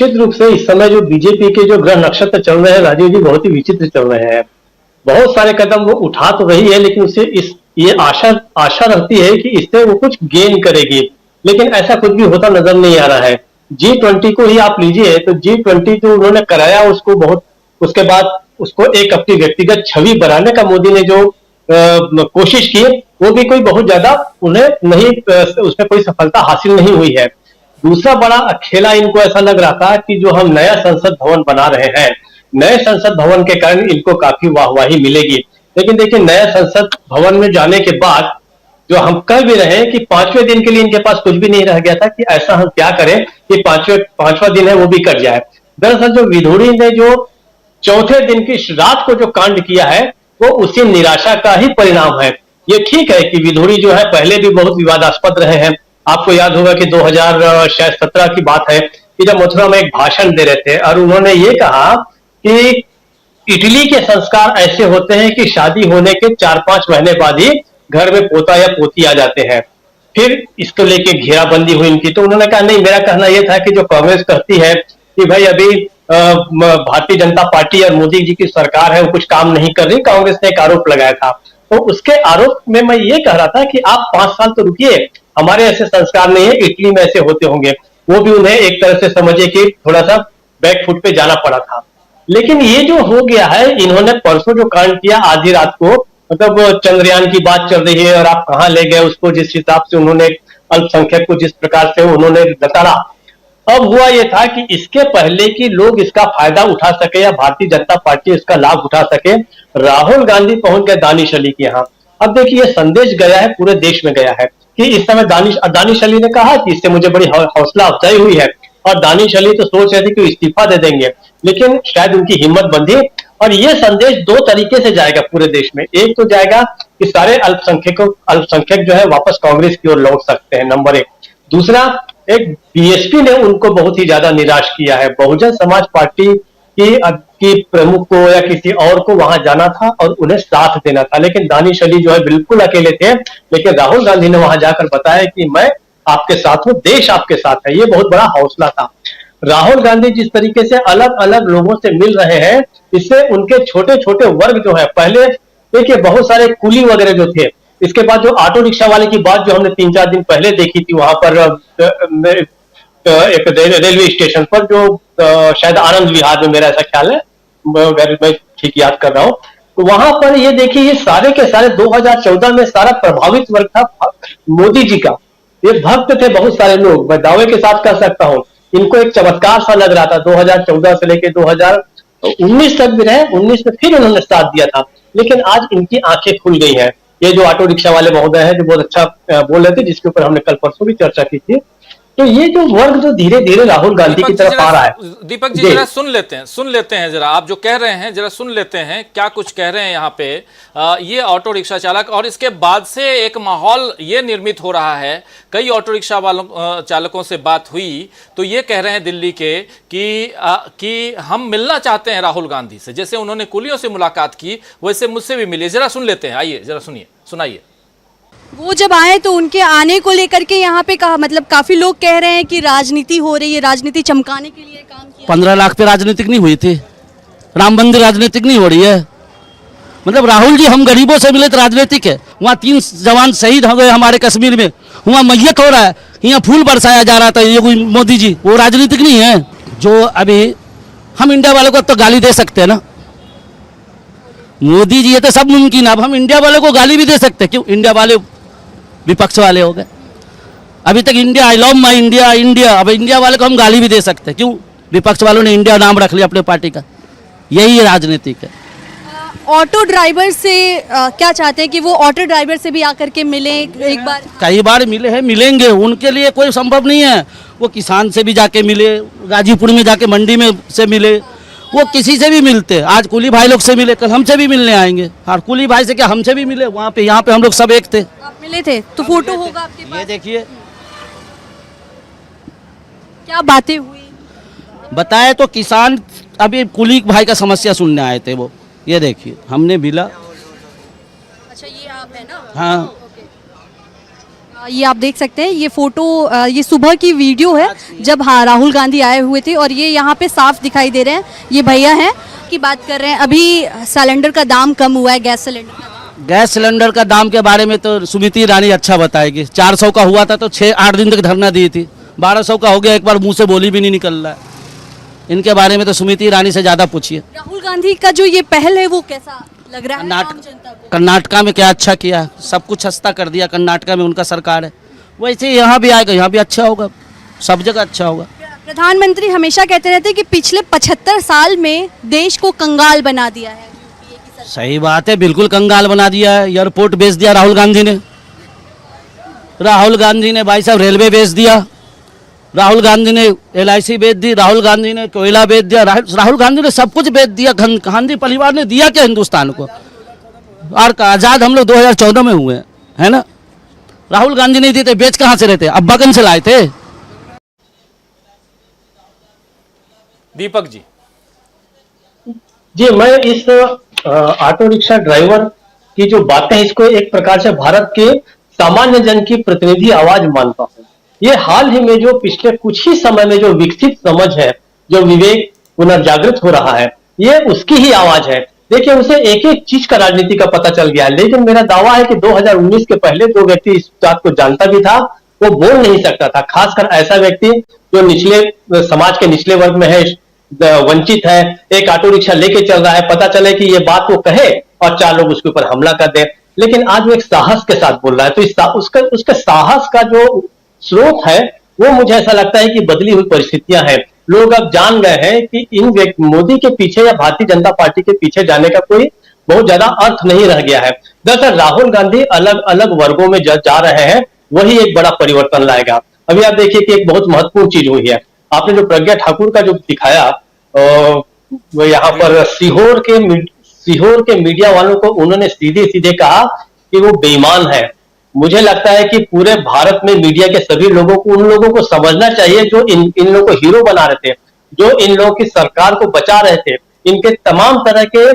निश्चित रूप से इस समय जो बीजेपी के जो ग्रह नक्षत्र चल रहे हैं राजीव जी, बहुत ही विचित्र चल रहे हैं। बहुत सारे कदम वो उठा तो रही है, लेकिन उसे इस ये आशा आशा रहती है कि इससे वो कुछ गेन करेगी, लेकिन ऐसा कुछ भी होता नजर नहीं आ रहा है। G20 को ही आप लीजिए, तो G20 जो उन्होंने कराया उसको बहुत, उसके बाद उसको एक अपनी व्यक्तिगत छवि बनाने का मोदी ने जो कोशिश की, वो भी कोई बहुत ज्यादा उन्हें नहीं, उसमें कोई सफलता हासिल नहीं हुई है। दूसरा बड़ा खेला इनको ऐसा लग रहा था कि जो हम नया संसद भवन बना रहे हैं, नए संसद भवन के कारण इनको काफी वाहवाही मिलेगी। लेकिन देखिए, नया संसद भवन में जाने के बाद जो हम कह भी रहे हैं कि 5वें दिन के लिए इनके पास कुछ भी नहीं रह गया था कि ऐसा हम क्या करें कि पांचवा दिन है वो भी कट जाए। दरअसल जो विधुड़ी ने जो चौथे दिन की रात को जो कांड किया है, वो उसी निराशा का ही परिणाम है। ये ठीक है कि विधुड़ी जो है पहले भी बहुत विवादास्पद रहे हैं। आपको याद होगा कि 2017 की बात है कि जब मथुरा में एक भाषण दे रहे थे और उन्होंने ये कहा कि इटली के संस्कार ऐसे होते हैं कि शादी होने के 4-5 महीने बाद ही घर में पोता या पोती आ जाते हैं। फिर इसको लेके घेराबंदी हुई इनकी, तो उन्होंने कहा नहीं, मेरा कहना यह था कि जो कांग्रेस कहती है कि भाई अभी भारतीय जनता पार्टी और मोदी जी की सरकार है वो कुछ काम नहीं कर रही, कांग्रेस ने एक आरोप लगाया था। तो उसके आरोप में मैं ये कह रहा था कि आप 5 साल तो रुकिए, हमारे ऐसे संस्कार नहीं है, इटली में ऐसे होते होंगे। वो भी उन्हें एक तरह से समझिए कि थोड़ा सा बैकफुट पे जाना पड़ा था। लेकिन ये जो हो गया है, इन्होंने परसों जो कांड किया आधी रात को, मतलब चंद्रयान की बात चल रही है और आप कहां ले गए उसको, जिस हिसाब से उन्होंने अल्पसंख्यक को जिस प्रकार से उन्होंने नकारा। अब हुआ यह था कि इसके पहले कि लोग इसका फायदा उठा सके या भारतीय जनता पार्टी इसका लाभ उठा सके, राहुल गांधी पहुंच गए दानिश अली के यहाँ। अब देखिए, ये संदेश गया है, पूरे देश में गया है कि इस समय दानिश अली ने कहा कि इससे मुझे बड़ी हौसला अफजाई हुई है, और दानिश अली तो सोच रहे थे कि इस्तीफा दे देंगे, लेकिन शायद उनकी हिम्मत बंधी। और ये संदेश 2 तरीके से जाएगा पूरे देश में। एक तो जाएगा कि सारे अल्पसंख्यक जो है वापस कांग्रेस की ओर लौट सकते हैं, नंबर 1। दूसरा, एक बीएसपी ने उनको बहुत ही ज्यादा निराश किया है। बहुजन समाज पार्टी की प्रमुख को या किसी और को वहां जाना था और उन्हें साथ देना था, लेकिन दानिश अली जो है बिल्कुल अकेले थे। लेकिन राहुल गांधी ने वहां जाकर बताया कि मैं आपके साथ हूं, देश आपके साथ है। ये बहुत बड़ा हौसला था। राहुल गांधी जिस तरीके से अलग अलग लोगों से मिल रहे हैं, इससे उनके छोटे छोटे वर्ग जो है, पहले देखिए बहुत सारे कुली वगैरह जो थे, इसके बाद जो ऑटो रिक्शा वाले की बात जो हमने 3-4 दिन पहले देखी थी वहां पर एक रेलवे स्टेशन पर, जो शायद आनंद विहार में, मेरा ऐसा ख्याल है, अगर मैं ठीक याद कर रहा हूं, तो वहां पर ये देखिए, ये सारे के सारे 2014 में सारा प्रभावित वर्ग था मोदी जी का। ये भक्त थे बहुत सारे लोग, मैं दावे के साथ कह सकता हूं। इनको एक चमत्कार सा लग रहा था। 2014 से लेकर 2019 तक भी रहे, 19 में फिर उन्होंने साथ दिया था। लेकिन आज इनकी आंखें खुल गई हैं। ये जो ऑटो रिक्शा वाले महोदय हैं, जो बहुत अच्छा बोल रहे थे, जिसके ऊपर हमने कल परसों भी चर्चा की थी, तो ये जो वर्ग जो धीरे धीरे राहुल गांधी की तरफ आ रहा है। दीपक जी जरा सुन लेते हैं जरा, आप जो कह रहे हैं जरा सुन लेते हैं, क्या कुछ कह रहे हैं यहाँ पे ये ऑटो रिक्शा चालक। और इसके बाद से एक माहौल ये निर्मित हो रहा है, कई ऑटो रिक्शा वालों चालकों से बात हुई तो ये कह रहे हैं दिल्ली के कि हम मिलना चाहते हैं राहुल गांधी से, जैसे उन्होंने कुलियों से मुलाकात की वैसे मुझसे भी मिले। जरा सुन लेते हैं, आइए जरा सुनाइए। वो जब आए तो उनके आने को लेकर के यहाँ पे कहा, मतलब काफी लोग कह रहे हैं कि राजनीति हो रही है, राजनीति चमकाने के लिए काम किया। 15 लाख पे राजनीतिक नहीं हुई थी, राम मंदिर राजनीतिक नहीं हो रही है। मतलब राहुल जी, हम गरीबों से मिले तो राजनीतिक है। वहाँ 3 जवान शहीद हो गए हमारे कश्मीर में, वहाँ मैयत हो रहा है, यहाँ फूल बरसाया जा रहा था ये मोदी जी, वो राजनीतिक नहीं है। जो अभी हम इंडिया वालों को तो गाली दे सकते हैं ना, मोदी जी ये तो सब मुमकिन है। अब हम इंडिया वालों को गाली भी दे सकते हैं, क्यों? इंडिया वाले विपक्ष वाले हो गए। अभी तक India, I love my India, India, अब इंडिया वाले को हम गाली भी दे सकते हैं, क्यों? विपक्ष वालों ने इंडिया नाम रख लिया अपने पार्टी का। यही राजनीतिक है। ऑटो ड्राइवर से क्या चाहते हैं कि वो ऑटो ड्राइवर से भी आकर के मिले एक बार? कई बार मिले हैं, मिलेंगे। उनके लिए कोई संभव नहीं है। वो किसान से भी जाके मिले, गाजीपुर में जाके मंडी में से मिले, वो किसी से भी मिलते। आज कुली भाई लोग से मिले, कल हमसे भी मिलने आएंगे। और कुली भाई से क्या, हमसे भी मिले वहाँ पे, यहाँ पे हम लोग सब एक थे। आप मिले थे तो फोटो होगा आपके पास? ये देखिए, क्या बातें हुई बताए तो किसान अभी कुली भाई का समस्या सुनने आए थे वो। ये देखिए, हमने मिला। अच्छा, ये आप है ना? हाँ। ये आप देख सकते हैं, ये फोटो ये सुबह की वीडियो है जब हाँ राहुल गांधी आए हुए थे और ये यहाँ पे साफ दिखाई दे रहे हैं। ये भैया हैं की बात कर रहे हैं। अभी सिलेंडर का दाम कम हुआ है, गैस सिलेंडर का दाम। गैस सिलेंडर का दाम के बारे में तो सुमिति ईरानी अच्छा बताएगी। 400 का हुआ था तो 6-8 दिन तक धरना दी थी, 1200 का हो गया, एक बार मुंह से बोली भी नहीं निकल रहा है। इनके बारे में तो सुमिति ईरानी से ज़्यादा पूछिए। राहुल गांधी का जो ये पहल है वो कैसा लग रहा है आम जनता को? कर्नाटका में क्या अच्छा किया, सब कुछ सस्ता कर दिया। कर्नाटका में उनका सरकार है, वैसे यहाँ भी आएगा, यहाँ भी अच्छा होगा, सब जगह अच्छा होगा। प्रधानमंत्री हमेशा कहते रहते हैं कि पिछले 75 साल में देश को कंगाल बना दिया है यूपीए की सरकार। सही बात है, बिल्कुल कंगाल बना दिया है। एयरपोर्ट बेच दिया राहुल गांधी ने। राहुल गांधी ने भाई साहब रेलवे बेच दिया, राहुल गांधी ने LIC बेच दी, राहुल गांधी ने कोयला बेच दिया, राहुल गांधी ने सब कुछ बेच दिया। गांधी परिवार ने दिया क्या हिंदुस्तान को? और आज़ाद हम लोग 2014 में हुए है ना। राहुल गांधी नहीं देते, बेच कहाँ से रहते? अब्बागंज से लाए थे। दीपक जी। जी, मैं इस ऑटो रिक्शा ड्राइवर की जो बातें हैं, इसको एक प्रकार से भारत के सामान्य जन की प्रतिनिधि आवाज मानता हूँ। ये हाल ही में जो पिछले कुछ ही समय में जो विकसित समझ है, जो विवेक पुनर्जागृत हो रहा है, ये उसकी ही आवाज है। देखिए, उसे एक एक चीज का राजनीति का पता चल गया है। लेकिन मेरा दावा है कि 2019 के पहले जो व्यक्ति इस बात को जानता भी था, वो बोल नहीं सकता था। खासकर ऐसा व्यक्ति जो निचले समाज के निचले वर्ग में है, वंचित है, एक ऑटो रिक्शा लेके चल रहा है, पता चले कि ये बात वो कहे और 4 लोग उसके ऊपर हमला कर दे। लेकिन आज वो एक साहस के साथ बोल रहा है, तो उसके साहस का जो स्रोत है, वो मुझे ऐसा लगता है कि बदली हुई परिस्थितियां हैं। लोग अब जान गए हैं कि इन मोदी के पीछे या भारतीय जनता पार्टी के पीछे जाने का कोई बहुत ज्यादा अर्थ नहीं रह गया है। दरअसल राहुल गांधी अलग अलग वर्गों में जा रहे हैं, वही एक बड़ा परिवर्तन लाएगा। अभी आप देखिए कि एक बहुत महत्वपूर्ण चीज हुई है। आपने जो प्रज्ञा ठाकुर का जो दिखाया, वो यहाँ पर सीहोर के मीडिया वालों को उन्होंने सीधे सीधे कहा कि वो बेईमान है। मुझे लगता है कि पूरे भारत में मीडिया के सभी लोगों को, उन लोगों को समझना चाहिए जो इन लोगों को हीरो बना रहे थे, जो इन लोगों की सरकार को बचा रहे थे, इनके तमाम तरह के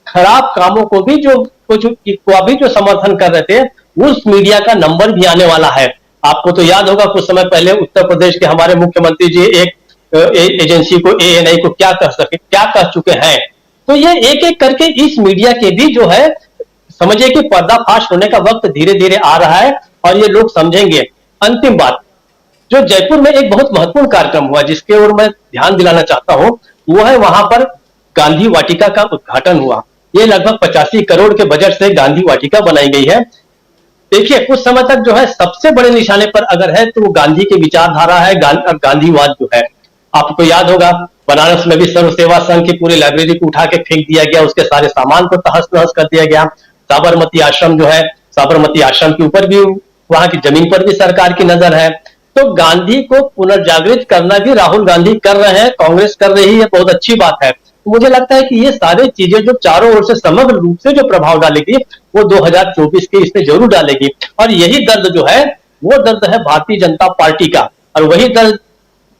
खराब कामों को भी जो समर्थन कर रहे थे, उस मीडिया का नंबर भी आने वाला है। आपको तो याद होगा कुछ समय पहले उत्तर प्रदेश के हमारे मुख्यमंत्री जी एक एजेंसी को, ANI को क्या कह चुके हैं। तो ये एक एक करके इस मीडिया के भी जो है, समझिए कि पर्दाफाश होने का वक्त धीरे धीरे आ रहा है और ये लोग समझेंगे। अंतिम बात, जो जयपुर में एक बहुत महत्वपूर्ण कार्यक्रम हुआ जिसके ओर मैं ध्यान दिलाना चाहता हूं, वो है वहां पर गांधी वाटिका का उद्घाटन हुआ। ये लगभग 85 करोड़ के बजट से गांधी वाटिका बनाई गई है। देखिए, कुछ समय तक जो है सबसे बड़े निशाने पर अगर है तो वो गांधी की विचारधारा है, गांधीवाद जो है। आपको याद होगा बनारस में भी सर्व सेवा संघ की पूरी लाइब्रेरी को उठा के फेंक दिया गया, उसके सारे सामान को तहस नहस कर दिया गया। साबरमती आश्रम जो है, साबरमती आश्रम के ऊपर भी, वहां की जमीन पर भी सरकार की नजर है। तो गांधी को पुनर्जागृत करना भी राहुल गांधी कर रहे हैं, कांग्रेस कर रही है, बहुत अच्छी बात है। मुझे लगता है कि ये सारी चीजें जो चारों ओर से समग्र रूप से जो प्रभाव डालेगी, वो 2024 के इसमें जरूर डालेगी। और यही दर्द जो है, वो दर्द है भारतीय जनता पार्टी का, और वही दर्द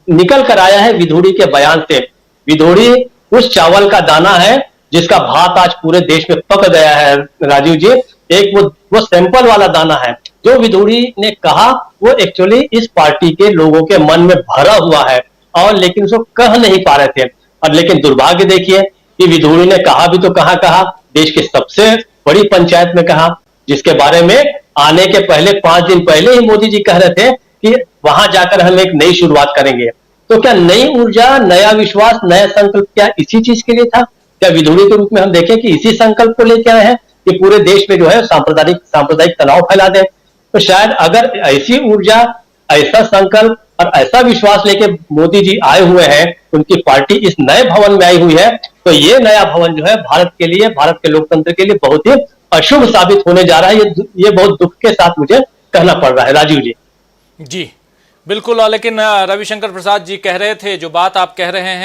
निकल कर आया है विधोड़ी के बयान से। विधोड़ी उस चावल का दाना है जिसका भात आज पूरे देश में पक गया है, राजीव जी। एक वो सैंपल वाला दाना है जो विधोड़ी ने कहा, वो एक्चुअली इस पार्टी के लोगों के मन में भरा हुआ है, और लेकिन उसको कह नहीं पा रहे थे। और लेकिन दुर्भाग्य देखिए कि विधोड़ी ने कहा भी तो कहा देश की सबसे बड़ी पंचायत में कहा, जिसके बारे में आने के पहले 5 दिन पहले ही मोदी जी कह रहे थे कि वहां जाकर हम एक नई शुरुआत करेंगे। तो क्या नई ऊर्जा, नया विश्वास, नया संकल्प क्या इसी चीज के लिए था? क्या विधोड़ी के रूप में हम देखें कि इसी संकल्प को लेकर आए हैं कि पूरे देश में जो है सांप्रदायिक तनाव फैला दे? तो शायद अगर ऐसी ऊर्जा, ऐसा संकल्प और ऐसा विश्वास लेके मोदी जी आए हुए हैं, उनकी पार्टी इस नए भवन में आई हुई है, तो ये नया भवन जो है भारत के लिए, भारत के लोकतंत्र के लिए बहुत ही अशुभ साबित होने जा रहा है। ये बहुत दुख के साथ मुझे कहना पड़ रहा है, राजीव जी। जी बिल्कुल। लेकिन रविशंकर प्रसाद जी कह रहे थे, जो बात आप कह रहे हैं